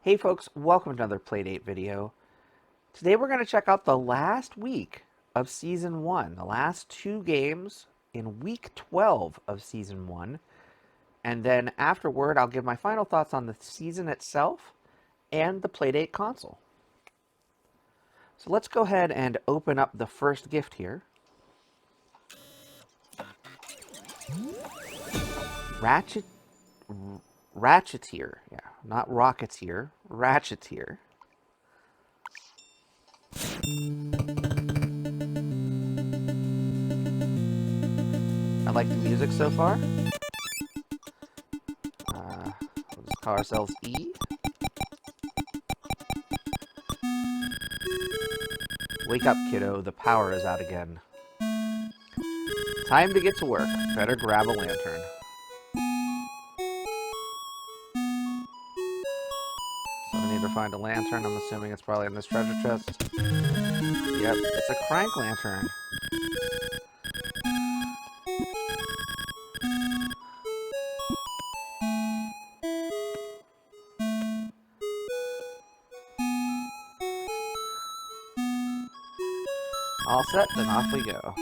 Hey folks, welcome to another Playdate video. Today we're going to check out the last week of Season 1, the last two games in Week 12 of Season 1. And then afterward, I'll give my final thoughts on the season itself and the Playdate console. So let's go ahead and open up the first gift here. Ratcheteer. Yeah, not Rocketeer. Ratcheteer. I like the music so far. We'll just call ourselves E. Wake up, kiddo. The power is out again. Time to get to work. Better grab a lantern. So we need to find a lantern. I'm assuming it's probably in this treasure chest. Yep, it's a crank lantern. All set, then off we go.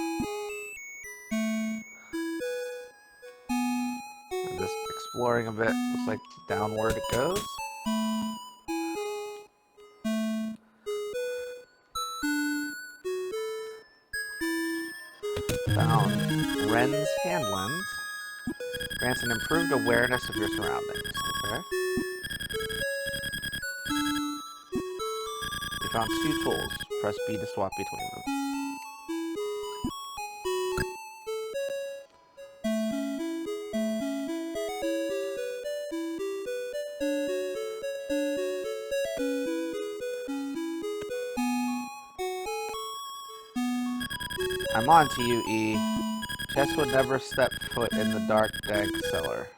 I'm just exploring a bit. Looks like downward it goes. Found Ren's hand lens. Grants an improved awareness of your surroundings. Okay. We found two tools. Press B to swap between them. I'm on to you, E. Chess would never step foot in the dark, dank cellar.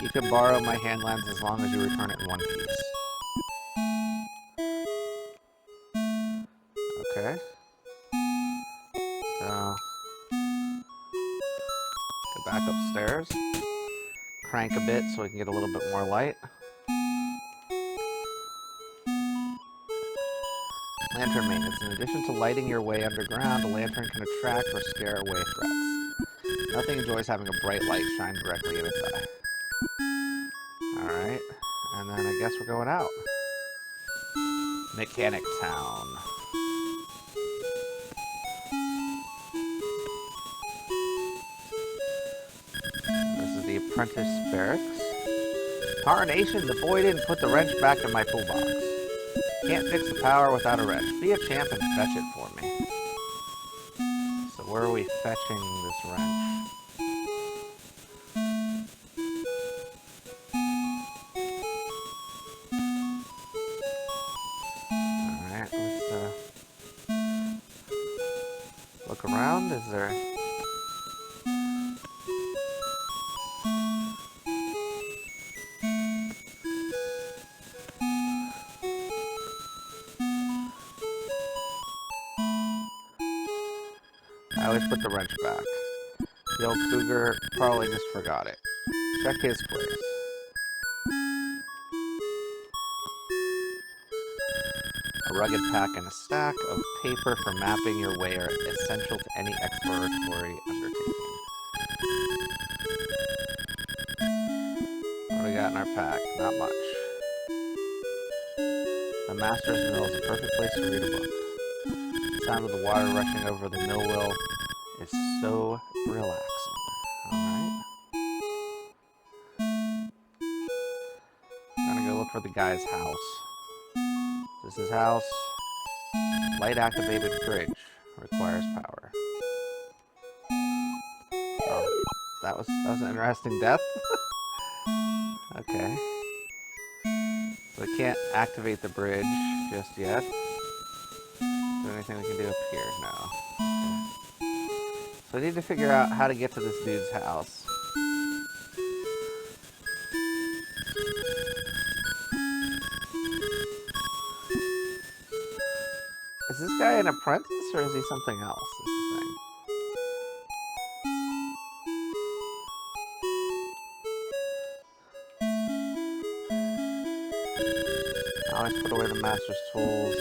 You can borrow my hand lens as long as you return it in one piece. Okay. So, go back upstairs. Crank a bit so we can get a little bit more light. Lantern maintenance. In addition to lighting your way underground, a lantern can attract or scare away threats. Nothing enjoys having a bright light shine directly in its eye. Alright. And then I guess we're going out. Mechanic Town. This is the apprentice barracks. Tarnation, the boy didn't put the wrench back in my toolbox. Can't fix the power without a wrench. Be a champ and fetch it for me. So where are we fetching this wrench? Alright, let's look around. Is there... I always put the wrench back. The old cougar probably just forgot it. Check his place. A rugged pack and a stack of paper for mapping your way are essential to any exploratory undertaking. What do we got in our pack? Not much. The master's mill is a perfect place to read a book. The sound of the water rushing over the mill wheel is so relaxing. Alright. I'm gonna go look for the guy's house. This is his house. Light activated fridge requires power. Oh, that was an interesting death. Okay. So we can't activate the bridge just yet. Is there anything we can do up here? No. Okay. So I need to figure out how to get to this dude's house. Is this guy an apprentice or is he something else? Is the thing. Always put away the master's tools.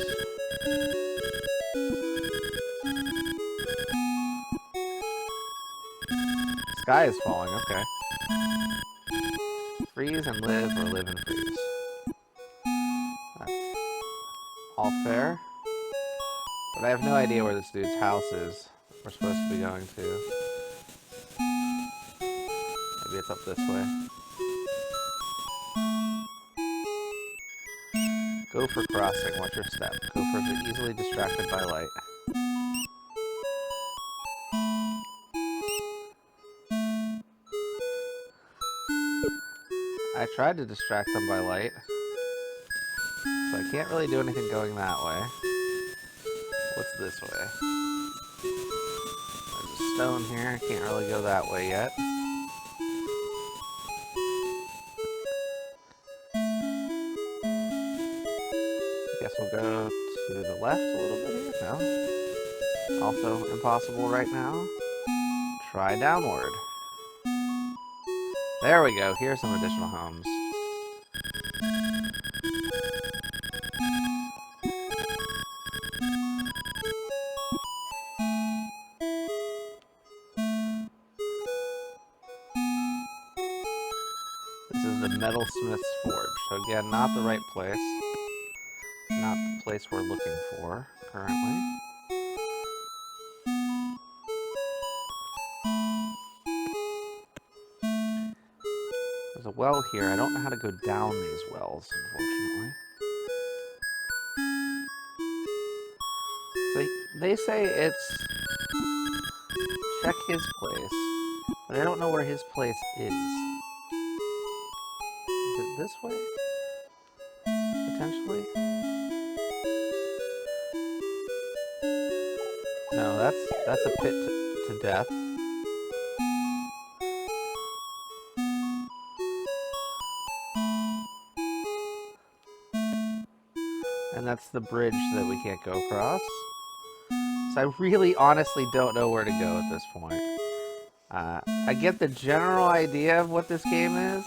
Sky is falling, okay. Freeze and live, or live and freeze. That's all fair. But I have no idea where this dude's house is we're supposed to be going to. Maybe it's up this way. Go for crossing. Watch your step. Go for easily distracted by light. I tried to distract them by light, so I can't really do anything going that way. What's this way? There's a stone here. Can't really go that way yet. Guess we'll go to the left a little bit here. No. Also impossible right now. Try downward. There we go. Here's some additional homes. This is the Metalsmith's Forge. So again, not the right place. Not the place we're looking for currently. There's a well here. I don't know how to go down these wells, unfortunately. So they say it's check his place, but I don't know where his place is. Is it this way? Potentially? No, that's a pit to death. And that's the bridge that we can't go across. So I really honestly don't know where to go at this point. I get the general idea of what this game is.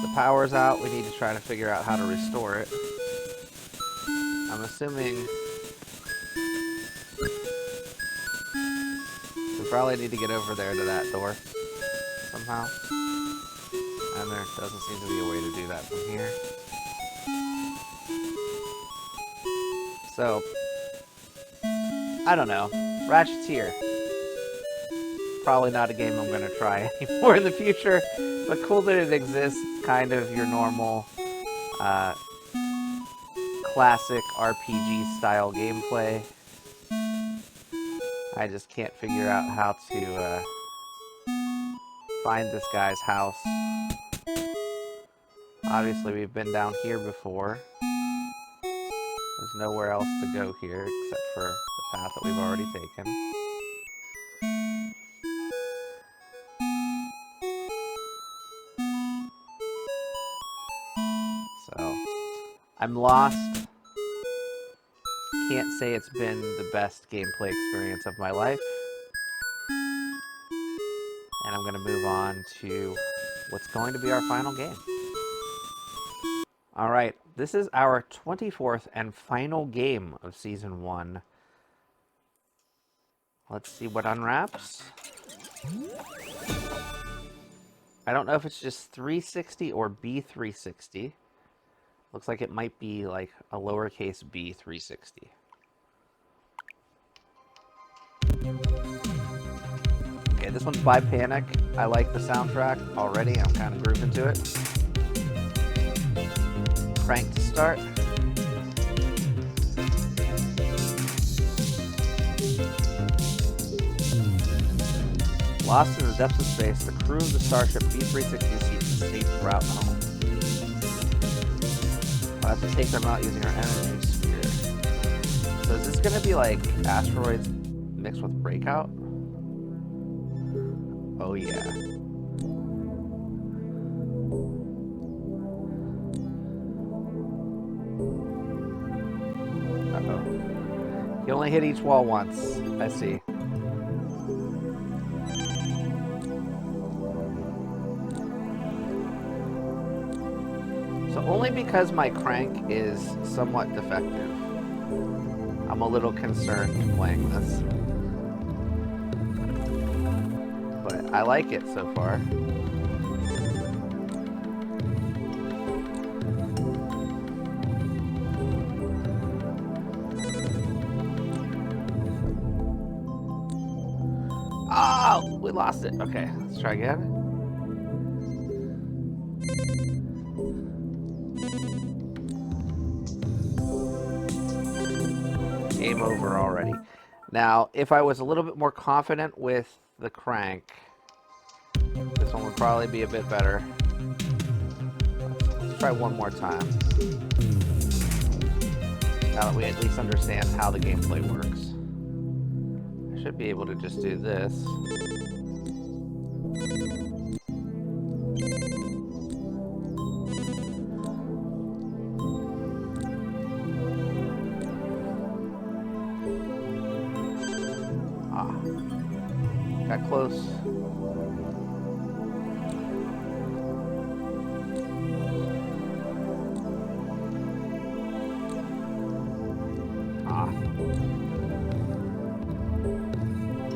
The power's out. We need to try to figure out how to restore it. I'm assuming we probably need to get over there to that door somehow. And there doesn't seem to be a way to do that from here. So, I don't know. Ratcheteer. Probably not a game I'm going to try anymore in the future, but cool that it exists. Kind of your normal classic RPG style gameplay. I just can't figure out how to find this guy's house. Obviously we've been down here before. There's nowhere else to go here except for the path that we've already taken. So, I'm lost. Can't say it's been the best gameplay experience of my life. And I'm going to move on to what's going to be our final game. Alright, this is our 24th and final game of Season 1. Let's see what unwraps. I don't know if it's just 360 or b360. Looks like it might be like a lowercase b360. Okay, this one's by Panic. I like the soundtrack already. I'm kind of grooving to it. Crank to start. Lost in the depths of space, the crew of the starship B360 seeks a safe route home. We'll have to take them out using our energy sphere. So is this going to be like asteroids mixed with Breakout? Oh yeah. Uh-oh. You only hit each wall once. I see. So only because my crank is somewhat defective, I'm a little concerned playing this. But I like it so far. Oh, we lost it. Okay, let's try again. Game over already. Now, if I was a little bit more confident with the crank, this one would probably be a bit better. Let's try one more time. Now that we at least understand how the gameplay works. I should be able to just do this. Got close.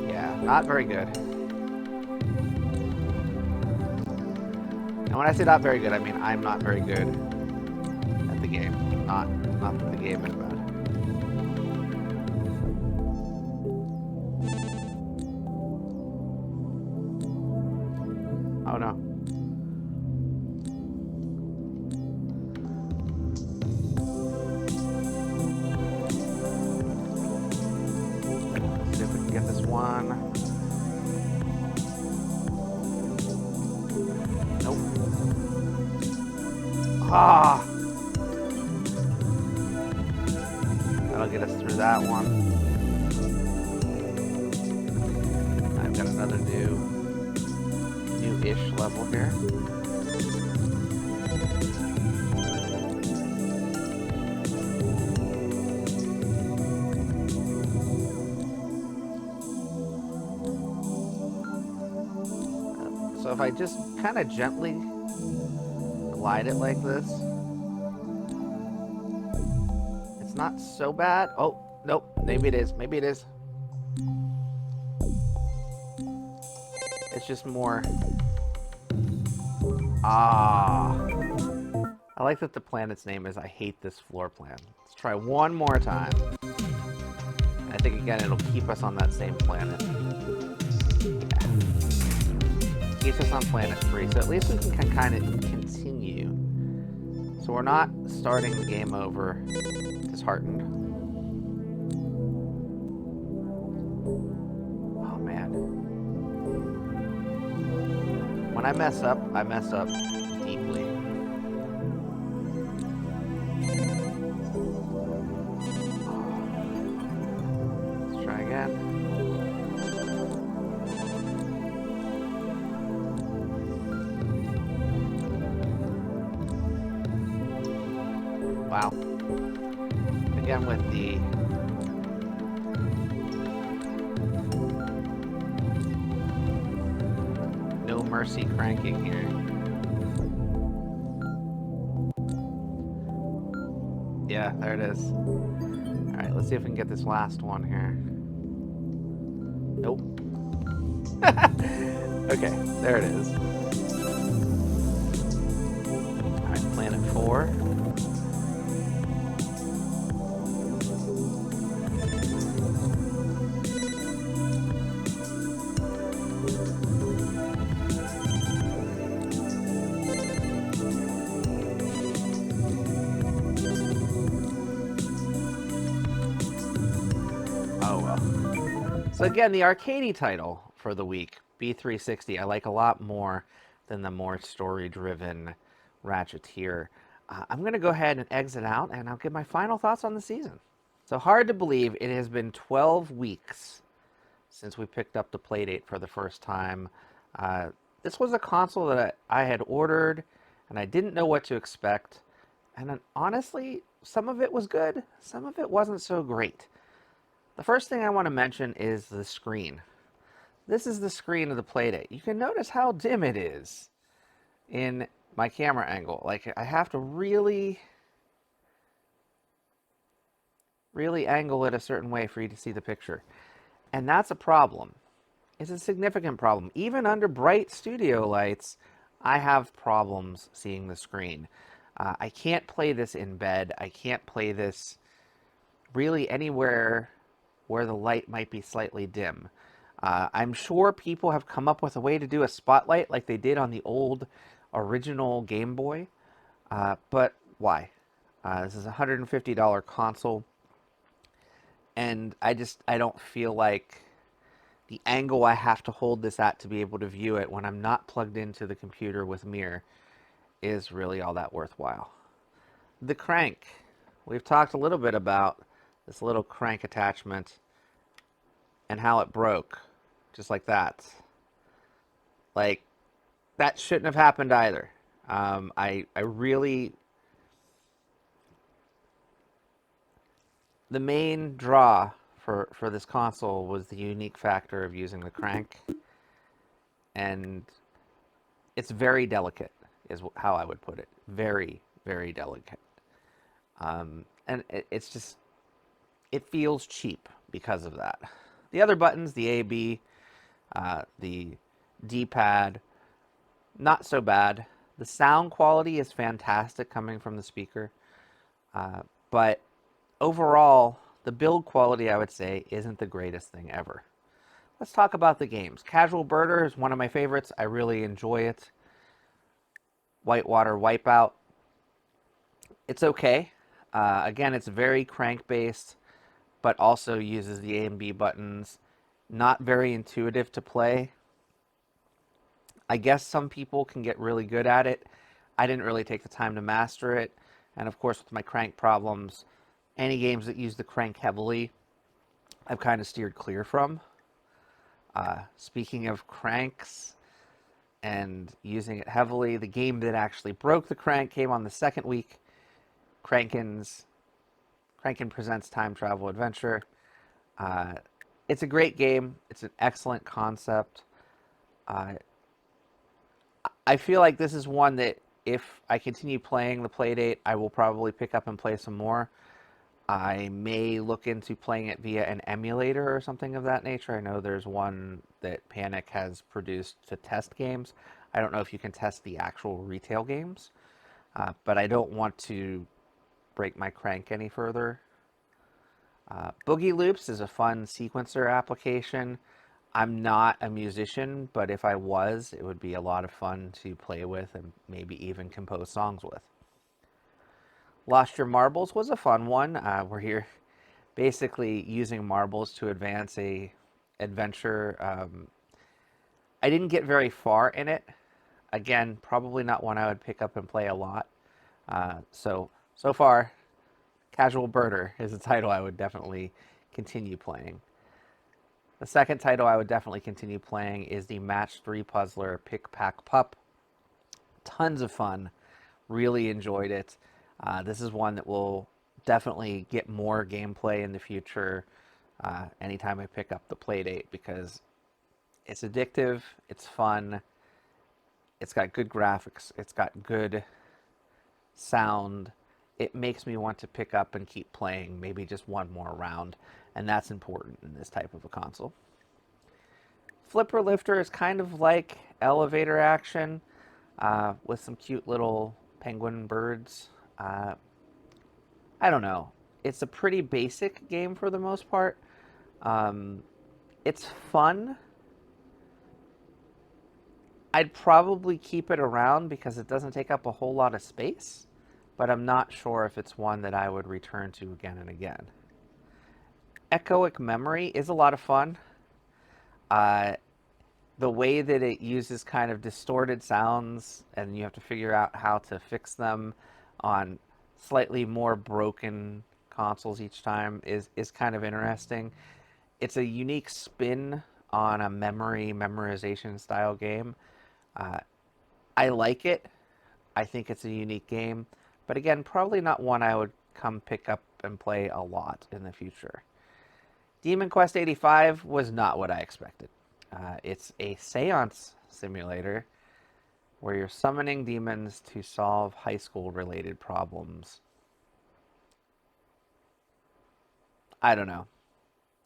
Yeah, not very good. And when I say not very good, I mean I'm not very good at the game. Not that the game is bad. Oh no. Let's see if we can get this one. Nope. Ah! That'll get us through that one. I've got another new-ish level here. So if I just kind of gently glide it like this, it's not so bad. Oh, nope, maybe it is. Maybe it is. It's just more... Ah. I like that the planet's name is I Hate This Floor Plan. Let's try one more time. I think, again, it'll keep us on that same planet. Yeah. Keeps us on planet 3, so at least we can kind of continue. So we're not starting the game over disheartened. Oh, man. When I mess up deeply. Let's try again. Wow. Again with the no mercy cranking here. Yeah, there it is. Alright, let's see if we can get this last one here. Nope. Okay, there it is. Alright, planet 4. Oh well. So again, the arcadey title for the week, B360, I like a lot more than the more story-driven Ratcheteer. I'm going to go ahead and exit out, and I'll give my final thoughts on the season. So hard to believe it has been 12 weeks since we picked up the Playdate for the first time. This was a console that I had ordered, and I didn't know what to expect. And then, honestly, some of it was good, some of it wasn't so great. The first thing I want to mention is the screen. This is the screen of the Playdate. You can notice how dim it is in my camera angle. Like, I have to really angle it a certain way for you to see the picture. And that's a problem. It's a significant problem. Even under bright studio lights, I have problems seeing the screen. I can't play this in bed. I can't play this really anywhere where the light might be slightly dim. I'm sure people have come up with a way to do a spotlight like they did on the old original Game Boy, but why? This is a $150 console, and I don't feel like the angle I have to hold this at to be able to view it when I'm not plugged into the computer with mirror is really all that worthwhile. The crank. We've talked a little bit about this little crank attachment and how it broke, just like that. Like, that shouldn't have happened either. I really, the main draw for this console was the unique factor of using the crank, and it's very delicate, is how I would put it. Very, very delicate. And it's just, it feels cheap because of that. The other buttons, the A, B, the D-pad, not so bad. The sound quality is fantastic coming from the speaker, but overall, the build quality, I would say, isn't the greatest thing ever. Let's talk about the games. Casual Birder is one of my favorites. I really enjoy it. Whitewater Wipeout, it's okay. Again, it's very crank-based, but also uses the A and B buttons. Not very intuitive to play. I guess some people can get really good at it. I didn't really take the time to master it. And of course, with my crank problems, any games that use the crank heavily, I've kind of steered clear from. Speaking of cranks and using it heavily, the game that actually broke the crank came on the second week. Crankin Presents Time Travel Adventure. It's a great game. It's an excellent concept. I feel like this is one that if I continue playing the Playdate, I will probably pick up and play some more. I may look into playing it via an emulator or something of that nature. I know there's one that Panic has produced to test games. I don't know if you can test the actual retail games, but I don't want to break my crank any further. Boogie Loops is a fun sequencer application. I'm not a musician, but if I was, it would be a lot of fun to play with and maybe even compose songs with. Lost Your Marbles was a fun one, where you're basically using marbles to advance a adventure. I didn't get very far in it. Again, probably not one I would pick up and play a lot. So far, Casual Birder is a title I would definitely continue playing. The second title I would definitely continue playing is the Match 3 Puzzler Pick Pack Pup. Tons of fun. Really enjoyed it. This is one that will definitely get more gameplay in the future anytime I pick up the Playdate, because it's addictive, it's fun, it's got good graphics, it's got good sound. It makes me want to pick up and keep playing maybe just one more round, and that's important in this type of a console. Flipper Lifter is kind of like elevator action with some cute little penguin birds. I don't know. It's a pretty basic game for the most part. It's fun. I'd probably keep it around because it doesn't take up a whole lot of space, but I'm not sure if it's one that I would return to again and again. Echoic Memory is a lot of fun. The way that it uses kind of distorted sounds, and you have to figure out how to fix them on slightly more broken consoles each time is kind of interesting. It's a unique spin on a memorization style game. I like it. I think it's a unique game, but again, probably not one I would come pick up and play a lot in the future. Demon Quest 85 was not what I expected. It's a seance simulator where you're summoning demons to solve high school related problems. I don't know.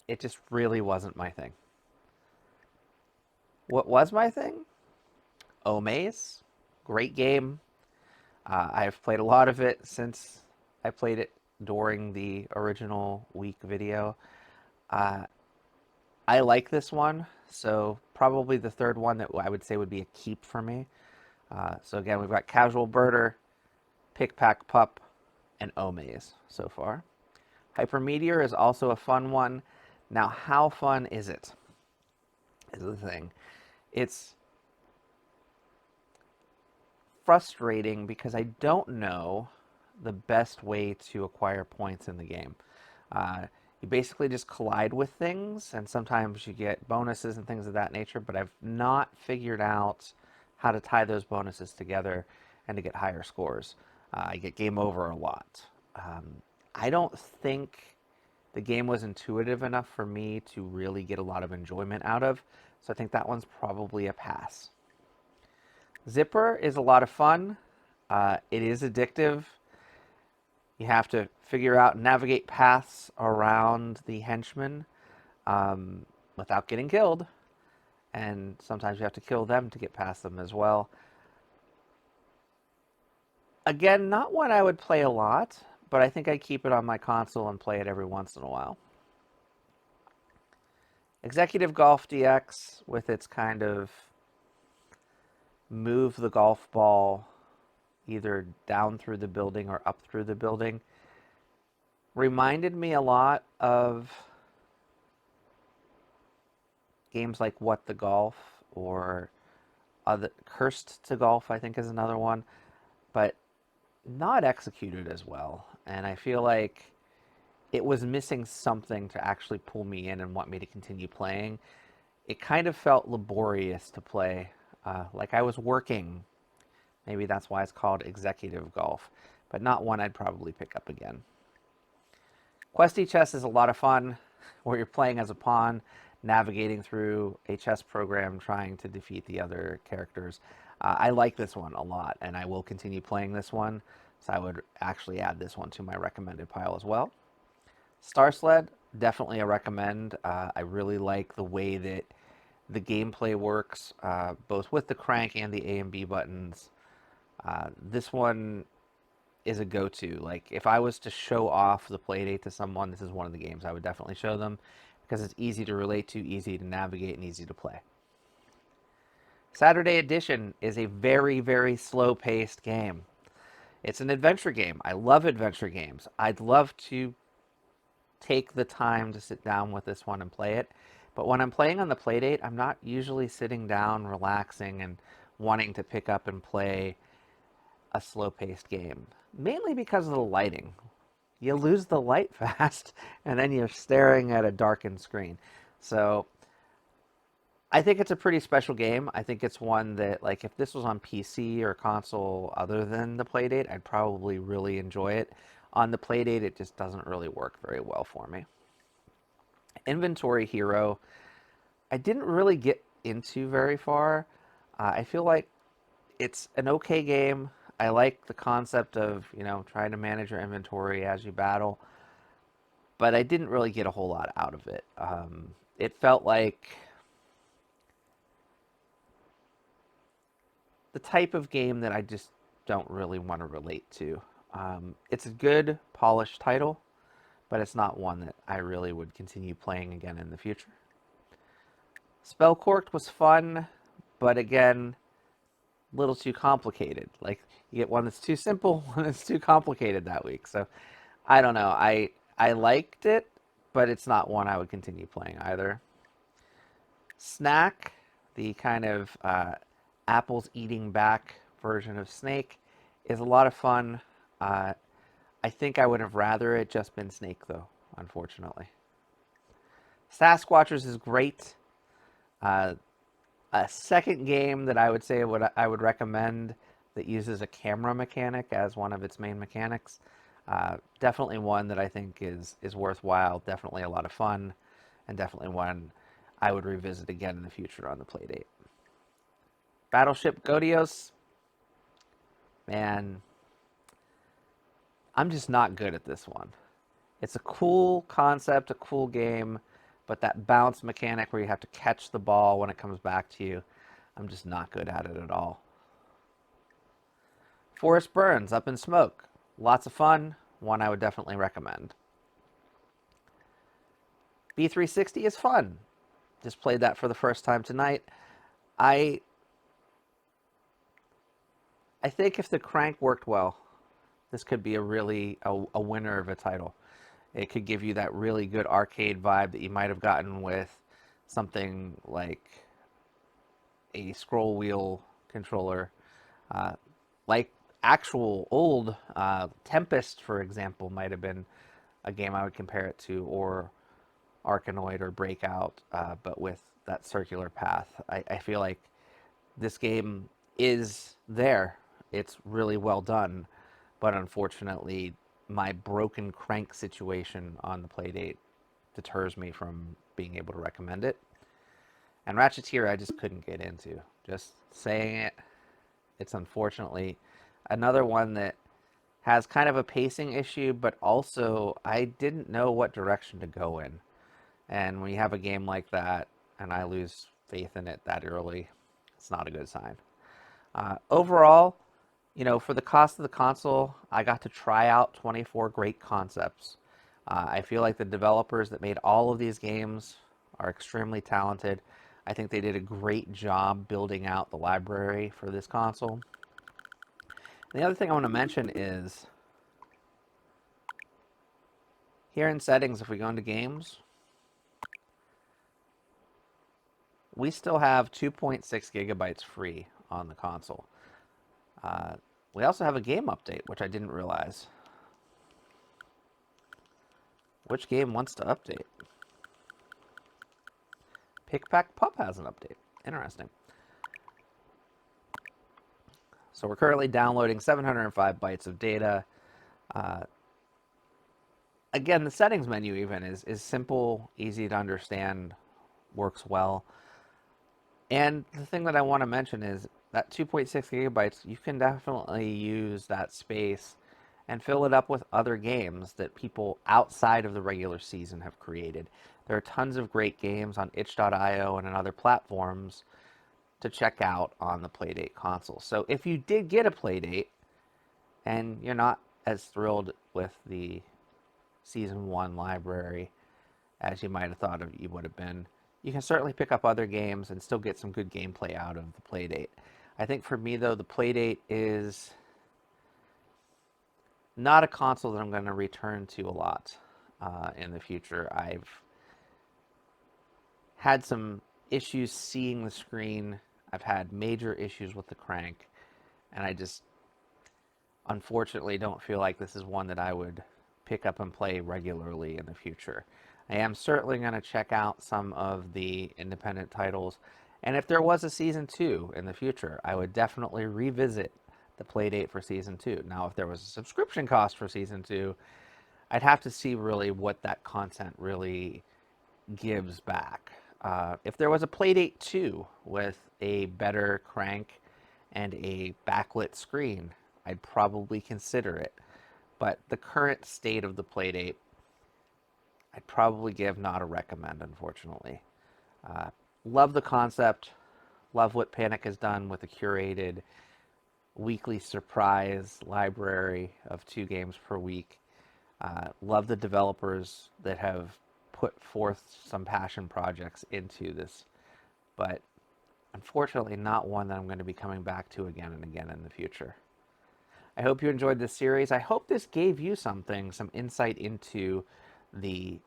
It just really wasn't my thing. What was my thing? Omaze. Great game. I've played a lot of it since I played it during the original week video. Uh, I like this one, so probably the third one that I would say would be a keep for me. So again, we've got Casual Birder, Pick Pack Pup, and Omaze so far. Hypermeteor is also a fun one. Now, how fun is it? Is the thing. It's frustrating because I don't know the best way to acquire points in the game. Uh, you basically just collide with things, and sometimes you get bonuses and things of that nature, but I've not figured out how to tie those bonuses together and to get higher scores. I get game over a lot. I don't think the game was intuitive enough for me to really get a lot of enjoyment out of, so I think that one's probably a pass. Zipper is a lot of fun. It is addictive. You have to figure out and navigate paths around the henchmen without getting killed. And sometimes you have to kill them to get past them as well. Again, not one I would play a lot, but I think I'd keep it on my console and play it every once in a while. Executive Golf DX, with its kind of move the golf ball either down through the building or up through the building, reminded me a lot of games like What the Golf or other Cursed to Golf, I think is another one, but not executed as well. And I feel like it was missing something to actually pull me in and want me to continue playing. It kind of felt laborious to play, like I was working. Maybe that's why it's called executive golf, but not one I'd probably pick up again. Questy chess is a lot of fun, where you're playing as a pawn, navigating through a chess program, trying to defeat the other characters. I like this one a lot, and I will continue playing this one, so I would actually add this one to my recommended pile as well. Star Sled, definitely a recommend. I really like the way that the gameplay works, both with the crank and the A and B buttons. This one is a go-to. Like if I was to show off the Playdate to someone, this is one of the games I would definitely show them because it's easy to relate to, easy to navigate, and easy to play. Saturday Edition is a very, very slow-paced game. It's an adventure game. I love adventure games. I'd love to take the time to sit down with this one and play it. But when I'm playing on the Playdate, I'm not usually sitting down, relaxing, and wanting to pick up and play a slow-paced game. Mainly because of the lighting. You lose the light fast, and then you're staring at a darkened screen. So I think it's a pretty special game. I think it's one that, like, if this was on PC or console other than the Playdate, I'd probably really enjoy it. On the Playdate, it just doesn't really work very well for me. Inventory Hero, I didn't really get into very far. I feel like it's an okay game. I like the concept of, trying to manage your inventory as you battle, but I didn't really get a whole lot out of it. It felt like the type of game that I just don't really want to relate to. It's a good, polished title, but it's not one that I really would continue playing again in the future. Spellcorked was fun, but again, a little too complicated. Like you get one that's too simple, one that's too complicated that week. So I don't know. I liked it, but it's not one I would continue playing either. Snack, the kind of apples eating back version of Snake, is a lot of fun. I think I would have rather it just been Snake though, unfortunately. Sasquatchers is great. Uh, a second game that I would say I would recommend that uses a camera mechanic as one of its main mechanics. Definitely one that I think is worthwhile. Definitely a lot of fun. and definitely one I would revisit again in the future on the Playdate. Battleship Godios, man, I'm just not good at this one. It's a cool concept, a cool game, but that bounce mechanic where you have to catch the ball when it comes back to you, I'm just not good at it at all. Forest Burns, Up in Smoke. Lots of fun. One I would definitely recommend. B360 is fun. Just played that for the first time tonight. I I think if the crank worked well, this could be a winner of a title. It could give you that really good arcade vibe that you might have gotten with something like a scroll wheel controller, uh, like actual old Tempest, for example, might have been a game I would compare it to, or Arkanoid or Breakout, but with that circular path. I feel like this game is there. It's really well done, but unfortunately, my broken crank situation on the Playdate deters me from being able to recommend it. And Ratcheteer, I just couldn't get into. Just saying it, it's unfortunately another one that has kind of a pacing issue, but also I didn't know what direction to go in. And when you have a game like that, and I lose faith in it that early, it's not a good sign. Overall, for the cost of the console, I got to try out 24 great concepts. I feel like the developers that made all of these games are extremely talented. I think they did a great job building out the library for this console. And the other thing I want to mention is here in settings, if we go into games, we still have 2.6 gigabytes free on the console. Uh, we also have a game update, which I didn't realize. Which game wants to update? Pick Pack Pup has an update. Interesting. So we're currently downloading 705 bytes of data. Uh, again, the settings menu even is simple, easy to understand, works well. And the thing that I want to mention is that 2.6 gigabytes, you can definitely use that space and fill it up with other games that people outside of the regular season have created. There are tons of great games on itch.io and on other platforms to check out on the Playdate console. So if you did get a Playdate and you're not as thrilled with the Season 1 library as you might have thought you would have been, you can certainly pick up other games and still get some good gameplay out of the Playdate. I think for me, though, the Playdate is not a console that I'm going to return to a lot in the future. I've had some issues seeing the screen. I've had major issues with the crank, and I just unfortunately don't feel like this is one that I would pick up and play regularly in the future. I am certainly going to check out some of the independent titles, and if there was a season 2 in the future, I would definitely revisit the Playdate for season 2. Now, if there was a subscription cost for season 2, I'd have to see really what that content really gives back. If there was a Playdate 2 with a better crank and a backlit screen, I'd probably consider it. But the current state of the Playdate, I'd probably give not a recommend, unfortunately. Uh, love the concept. Love what Panic has done with a curated weekly surprise library of 2 games per week. Love the developers that have put forth some passion projects into this, but unfortunately not one that I'm going to be coming back to again and again in the future. I hope you enjoyed this series. I hope this gave you some insight into the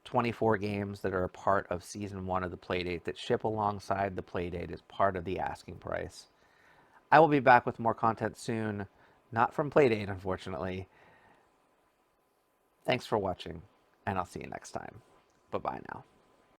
24 games that are a part of Season 1 of the Playdate that ship alongside the Playdate as part of the asking price. I will be back with more content soon, not from Playdate, unfortunately. Thanks for watching, and I'll see you next time. Bye-bye now.